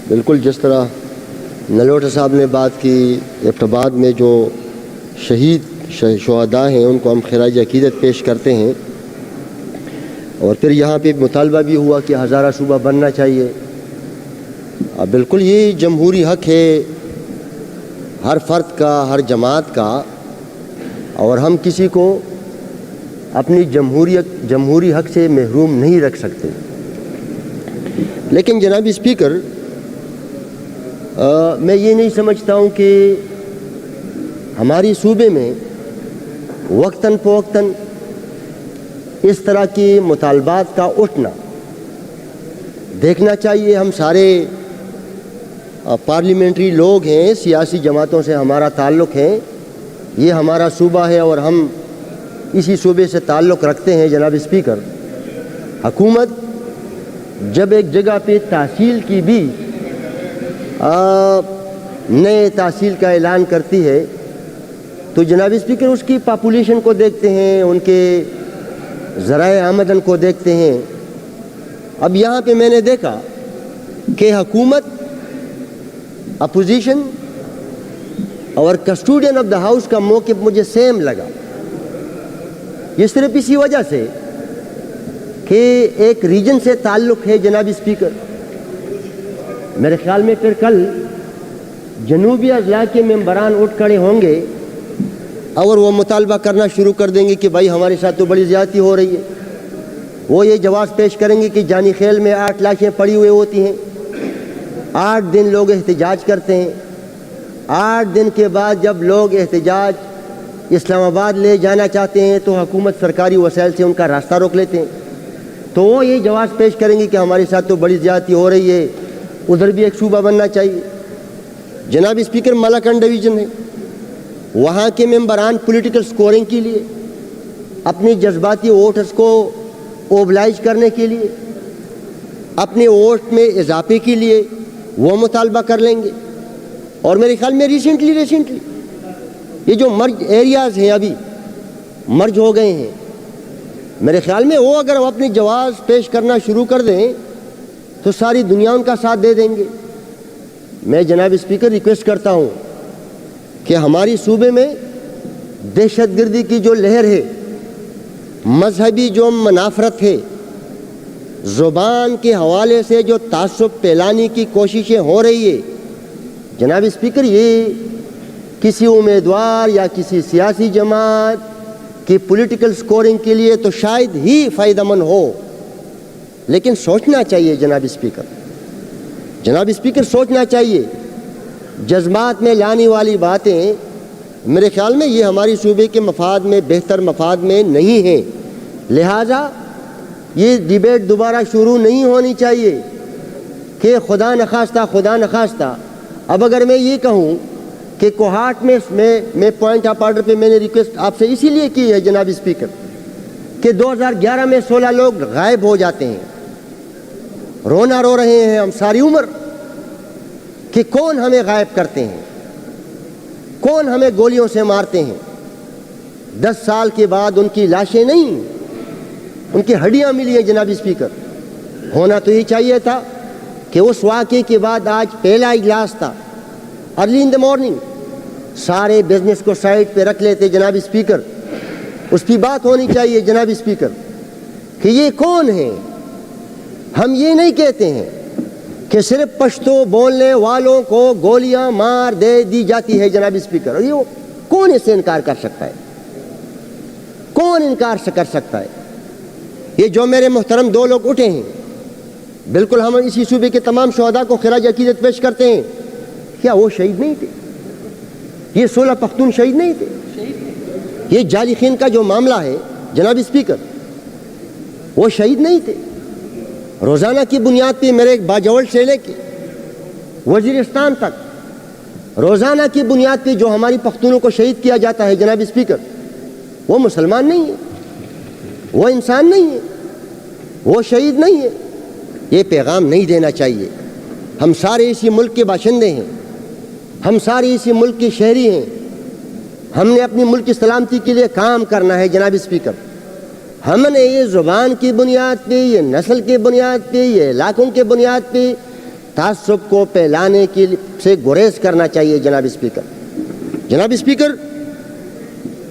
بالکل جس طرح نلوٹا صاحب نے بات کی، ابتداء میں جو شہداء ہیں ان کو ہم خراج عقیدت پیش کرتے ہیں، اور پھر یہاں پہ مطالبہ بھی ہوا کہ ہزارہ صوبہ بننا چاہیے۔ بالکل یہ جمہوری حق ہے ہر فرد کا، ہر جماعت کا، اور ہم کسی کو اپنی جمہوری حق سے محروم نہیں رکھ سکتے۔ لیکن جناب اسپیکر، میں یہ نہیں سمجھتا ہوں کہ ہماری صوبے میں وقتاً فوقتاً اس طرح کی مطالبات کا اٹھنا دیکھنا چاہیے۔ ہم سارے پارلیمنٹری لوگ ہیں، سیاسی جماعتوں سے ہمارا تعلق ہے، یہ ہمارا صوبہ ہے اور ہم اسی صوبے سے تعلق رکھتے ہیں۔ جناب اسپیکر، حکومت جب ایک جگہ پہ تحصیل کی بھی نئے تحصیل کا اعلان کرتی ہے تو جناب اسپیکر اس کی پاپولیشن کو دیکھتے ہیں، ان کے ذرائع آمدن کو دیکھتے ہیں۔ اب یہاں پہ میں نے دیکھا کہ حکومت، اپوزیشن اور کسٹوڈین آف دا ہاؤس کا موقف مجھے سیم لگا۔ یہ صرف اسی وجہ سے کہ ایک ریجن سے تعلق ہے۔ جناب اسپیکر، میرے خیال میں پھر کل جنوبی اضلاع کے ممبران اٹھ کھڑے ہوں گے اور وہ مطالبہ کرنا شروع کر دیں گے کہ بھائی ہمارے ساتھ تو بڑی زیادتی ہو رہی ہے۔ وہ یہ جواز پیش کریں گے کہ جانی خیل میں 8 لاشیں پڑی ہوئی ہوتی ہیں، 8 دن لوگ احتجاج کرتے ہیں، 8 دن کے بعد جب لوگ احتجاج اسلام آباد لے جانا چاہتے ہیں تو حکومت سرکاری وسائل سے ان کا راستہ روک لیتے ہیں۔ تو وہ یہ جواز پیش کریں گے کہ ہمارے ساتھ تو بڑی زیادتی ہو رہی ہے، ادھر بھی ایک صوبہ بننا چاہیے۔ جناب اسپیکر، ملاکنڈ ڈویژن ہے، وہاں کے ممبران پولیٹیکل سکورنگ کے لیے، اپنی جذباتی ووٹرز کو اوبلائز کرنے کے لیے، اپنے ووٹ میں اضافے کے لیے وہ مطالبہ کر لیں گے۔ اور میرے خیال میں ریسنٹلی یہ جو مرج ایریاز ہیں ابھی مرج ہو گئے ہیں، میرے خیال میں وہ اگر اپنی جواز پیش کرنا شروع کر دیں تو ساری دنیا ان کا ساتھ دے دیں گے۔ میں جناب اسپیکر ریکویسٹ کرتا ہوں کہ ہماری صوبے میں دہشت گردی کی جو لہر ہے، مذہبی جو منافرت ہے، زبان کے حوالے سے جو تعصب پھیلانے کی کوششیں ہو رہی ہے، جناب اسپیکر یہ کسی امیدوار یا کسی سیاسی جماعت کی پولیٹیکل سکورنگ کے لیے تو شاید ہی فائدہ مند ہو، لیکن سوچنا چاہیے جناب اسپیکر سوچنا چاہیے۔ جذبات میں لانے والی باتیں میرے خیال میں یہ ہماری صوبے کے مفاد میں، بہتر مفاد میں نہیں ہیں، لہٰذا یہ ڈیبیٹ دوبارہ شروع نہیں ہونی چاہیے کہ خدا نخواستہ اب اگر میں یہ کہوں کہ کوہاٹ میں پوائنٹ آف آرڈر پہ میں نے ریکویسٹ آپ سے اسی لیے کی ہے جناب اسپیکر کہ 2011 میں 16 لوگ غائب ہو جاتے ہیں، رونا رو رہے ہیں ہم ساری عمر کہ کون ہمیں غائب کرتے ہیں، کون ہمیں گولیوں سے مارتے ہیں۔ 10 سال کے بعد ان کی لاشیں نہیں، ان کی ہڈیاں ملی ہیں۔ جناب اسپیکر، ہونا تو یہ چاہیے تھا کہ اس واقعے کے بعد آج پہلا اجلاس تھا، ارلی ان دا مارننگ سارے بزنس کو سائڈ پہ رکھ لیتے۔ جناب اسپیکر، اس کی بات ہونی چاہیے جناب اسپیکر کہ یہ کون ہیں۔ ہم یہ نہیں کہتے ہیں کہ صرف پشتو بولنے والوں کو گولیاں مار دی جاتی ہے جناب اسپیکر، اور یہ کون اس سے انکار کر سکتا ہے؟ کون انکار کر سکتا ہے؟ یہ جو میرے محترم 2 لوگ اٹھے ہیں، بالکل ہم اسی صوبے کے تمام شہداء کو خراج عقیدت پیش کرتے ہیں۔ کیا وہ شہید نہیں تھے؟ یہ 16 پختون شہید نہیں تھے؟ یہ جعلی خین کا جو معاملہ ہے جناب اسپیکر، وہ شہید نہیں تھے؟ روزانہ کی بنیاد پہ میرے باجوڑ سے لے کے وزیرستان تک روزانہ کی بنیاد پہ جو ہماری پختونوں کو شہید کیا جاتا ہے جناب اسپیکر، وہ مسلمان نہیں ہے، وہ انسان نہیں ہے، وہ شہید نہیں ہے۔ یہ پیغام نہیں دینا چاہیے۔ ہم سارے اسی ملک کے باشندے ہیں، ہم سارے اسی ملک کے شہری ہیں، ہم نے اپنی ملک کی سلامتی کے لیے کام کرنا ہے جناب اسپیکر۔ ہم نے یہ زبان کی بنیاد پہ، یہ نسل کی بنیاد پہ، یہ علاقوں کے بنیاد پہ تعصب کو پھیلانے کی سے گریز کرنا چاہیے جناب اسپیکر. جناب اسپیکر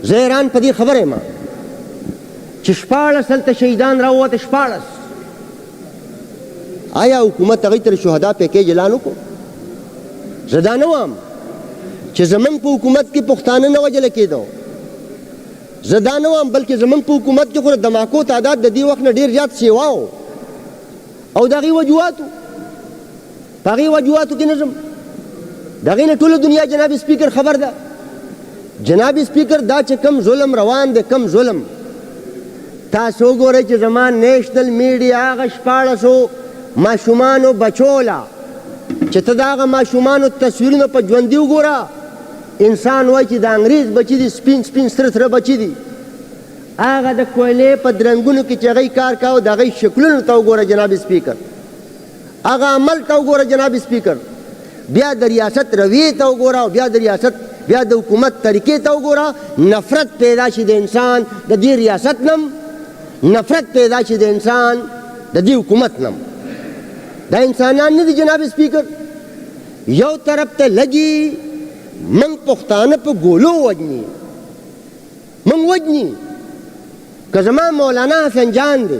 زیران پدی خبر ہے ماں چشپاڑس ہلتا شہیدان راوت شپاڑس آیا حکومت اغیتر شہداء پیکیج اعلانو کو زدانوام چھ زمن پا حکومت کی پختانہ نہ وجہ لکی دو زدانوام بلکہ زمن پا حکومت کی خود دماکو تعداد دی وقت نہ دیر جات سیواؤ او داغی وجوہاتو پاغی وجوہاتو کی نظم داغی نے طول دنیا جناب اسپیکر خبر دا جناب اسپیکر دا چھ کم ظلم روان دے کم ظلم تاسو گو رہے چھ زمان نیشنل میڈیا آغا شپاڑسو معشومانو بچولا چھ تداغا معشومانو تصویرنو پا جوندیو گو را انسان وائی چھ دا انگریز بچی دی سپین سپین سر سر بچی دی آغا دا کوئلے پا درنگونو کی چھ غی کار کاؤ دا غی شکلونو تاو گو را جناب اسپیکر آغا عمل تاو گو را جناب اسپیکر بیا دا ریاست رویے تاو گو را بیا دا ریاست بیا دا حکومت طریقے تاو گو را نفرت پیدا شد انسان دا دی ریاست نم نفرت پیدا شد انسان دا دی حکومت نم دا انسانان نہیں دی جناب اسپیکر یو طرف تے لگی من پختانہ پہ گولو وجنی من وجنی کہ زمان مولانا حسن جان دے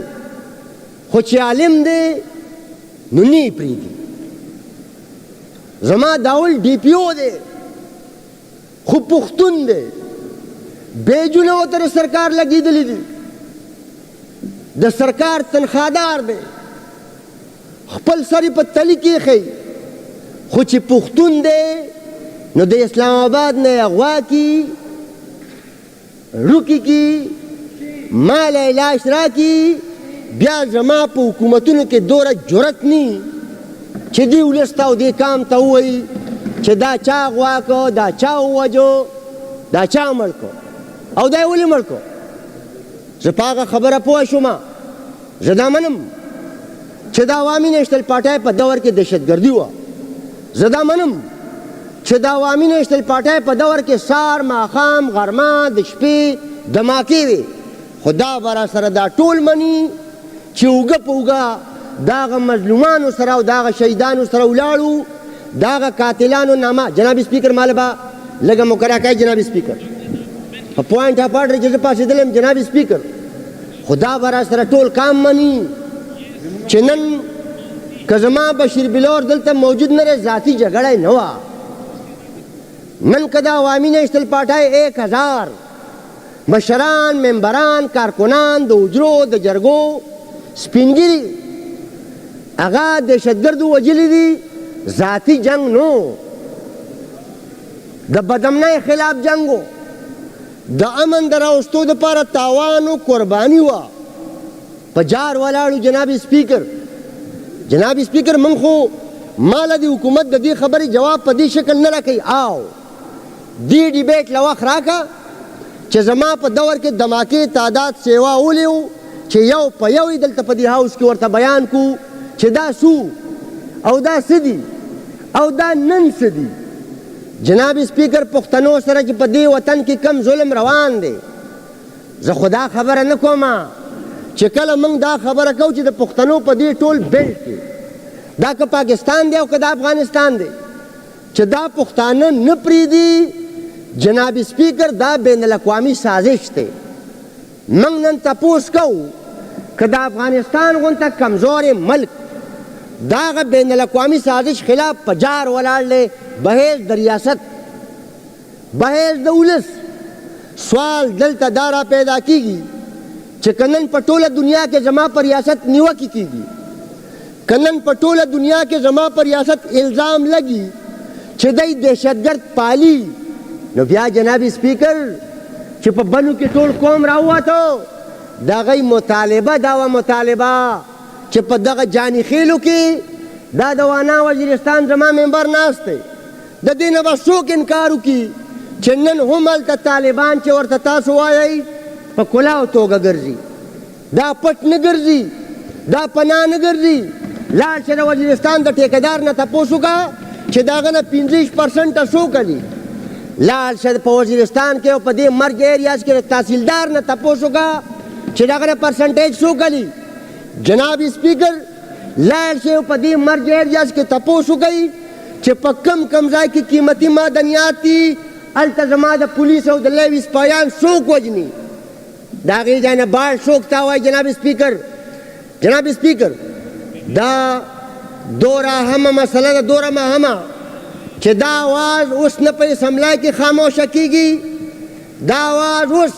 خوچ عالم دے ننی پریدی زمان داول ڈی پی او دے خوب پختون دے بیجونا و تر سرکار لگی دلی دی دا سرکار تنخوادار دے خپل سری پا تلی کی خی خوچی پختون دے نو دے اسلام آباد نے اغوا کی رکی کی مال علاش را کی بیا زما پا حکومتونو کے دورا جرت نہیں چھ دی اولستاو دی کام تا ہوئی چھ دا چا اغوا کو دا چا ہوا جو دا چا ملکو او دا اولی ملکو زپاقا خبر پوا شما زدا منم چھ دا عوامی نیشنل پارٹائی پا دور کے دہشت گردی ہوا زدا منم چھ دا عوامی نیشنل پارٹائی پا دور کے سار ماخام غرما دشپی دماکی وی خدا برا سر دا ټول منی چھ اوگا پا اوگا داغا مظلومانو سراو داغا شہیدانو سراو لارو داغا قاتلانو ناما جناب اسپیکر مالبا لگا مکرہ کئی جناب اسپیکر پوائنٹ اپارٹ رہی جیسے پاسی دلیم جناب اسپیکر خدا برا سر ټول کام منی چنن کزما بشیر بلور دلتا موجود نرے ذاتی جگڑے نوا من کدا عوامی نیشنل پارٹائی 1000 مشران ممبران کارکنان دو اجرو دو جرگو سپینگیری اگا دہشت گرد وجلی دی ذاتی جنگ نو دا بدمنہ خلاف جنگو دا امن دا راستو دا پارا تاوانو قربانی ہوا پجار والاڑو جناب اسپیکر جناب اسپیکر من خو مالا دی حکومت دا دی خبری جواب پا دی شکل نہ رکھی آو دی ڈیبیٹ لوخ راکا چھ زما پا دور کے دماکی تعداد سیوا اولیو چھ یو پا یو دلتا پا دی ہاؤس کی ورطا بیان کو چھ دا سو او دا سدی او دا نن سدی جناب اسپیکر پختنو سر چھ پا دی وطن کی کم ظلم روان دے ز خدا خبر نکو ما چھ کل منگ دا خبر کو چھ دا پختنو پا دی ٹول بیلٹ کی دا که پاکستان دے او که دا افغانستان دے چھ دا پختانو نپری دی جناب اسپیکر دا بین الاقوامی سازش تے منگ نن تپوس کو که دا افغانستان غنتا کمزور ملک داغ بین الاقوامی سازش خلاف پجار ولار لے بحیث دریاست بحیث دولس سوال دلتا دارا پیدا کی گی چھ کنن پٹول دنیا کے زما پر ریاست نیوا کی گی کنن پٹول دنیا کے زما پر ریاست الزام لگی چھ دای دہشت گرد پالی نو بیا جناب اسپیکر چھ پا بنو کی ټول قوم راوا تو دا غی مطالبہ داوا مطالبہ چھ پا دا جانی خیلو کی دا دوانا وزیرستان زمان ممبر ناستے دا دین با سوک انکارو کی چنن ہم التا طالبان چھ ورطا تاسو آئی پا کلاو توگا گرزی دا پٹ نگرزی دا پنا نگرزی لال چھ دا وزیرستان دا ٹیکدار نا تپوسو کا چھ دا غنا 50% سو کلی لال چھ پا وزیرستان کے پا دے مرگ ایریاز کے تحصیلدار نا تپوسو کا چھ دا غنا پرسنٹیج سو کلی جناب اسپیکر لاړ شئ او په دې مرج ایریاز کې تپوس وکئ چې په کم ځای کې قیمتي معدنیات دي، هلته زما د پولیس او د لیوي سپایان څوک وژني، د هغې ځای نه باړ څوک ته وایي. جناب سپیکر دا دوره اهمه مسله ده، دوره مهمه چې دا آواز اوس نه په اسمبلی کې خاموشه کېږي، دا آواز اوس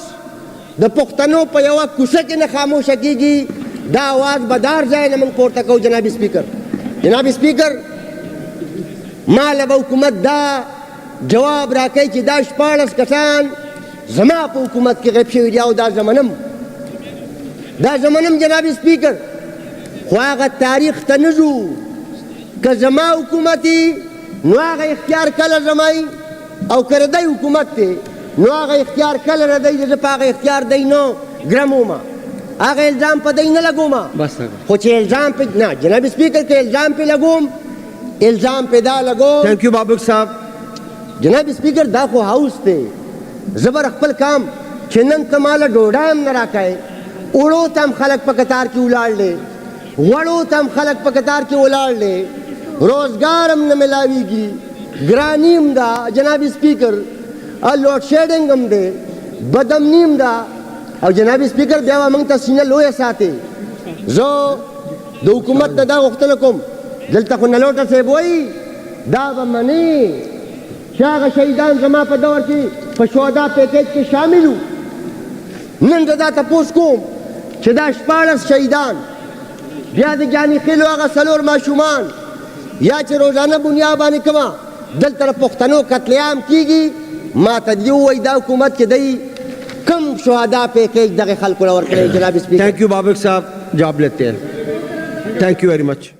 د پښتنو په یوه کوڅه کې نه خاموشه کېږي، دا آواز به دار ځای نه موږ پورته کوو. جناب سپیکر ما له به حکومت دا جواب راکوي چې دا 14 کسان زما په حکومت کې غیب شوي دي او دا زمنم جناب سپیکر، خو هغه تاریخ ته نه ځو. که زما حکومت نو هغه اختیار کله زمای او که ردی حکومت دی نو هغه اختیار کله ردی دی، زه په هغه اختیار دی نو ګرمومه، هغه الزام په دی نه لګومه. خو چې الزام پې نه جناب سپیکر که الزام پې لګوم، الزام پې دا لګوم. تھینک یو بابک صاحب. جناب سپیکر دا خو هاوس دی، زه به خپل کام چې نن ته ماله ډوډۍ هم نه راکوې، اوړو ته هم خلک په قطار کې ولاړ دی، غوړو ته هم خلک په قطار کې ولاړ دی، روزګار هم نه ملاویږي، ګراني هم ده جناب سپیکر، لوډ شیډنګ هم دی، بدامني هم ده. او جناب سپیکر بیا به موږ ته سینه لویه ساتې. زه د حکومت نه دا غوښتنه کوم، دلته خو نلوټه صاحب وایي دا به منې چې هغه شهیدان زما په دور کې په شهدا پیکیج کې شامل وو. نن زه دا تپوس کوم چې دا 14 شهیدان بیا د جاني خیلو هغه 4 ماشومان یا چې روزانه بنیا باندې کومه دلته د پښتنو قتل عام کېږي، ما ته دې ووایي دا حکومت کې دی کم شهدا پیکیج دغه خلکو له ورکړی. جناب سپیکر تھینک یو بابک صاحب، جواب لیتے ہیں. Thank you very much.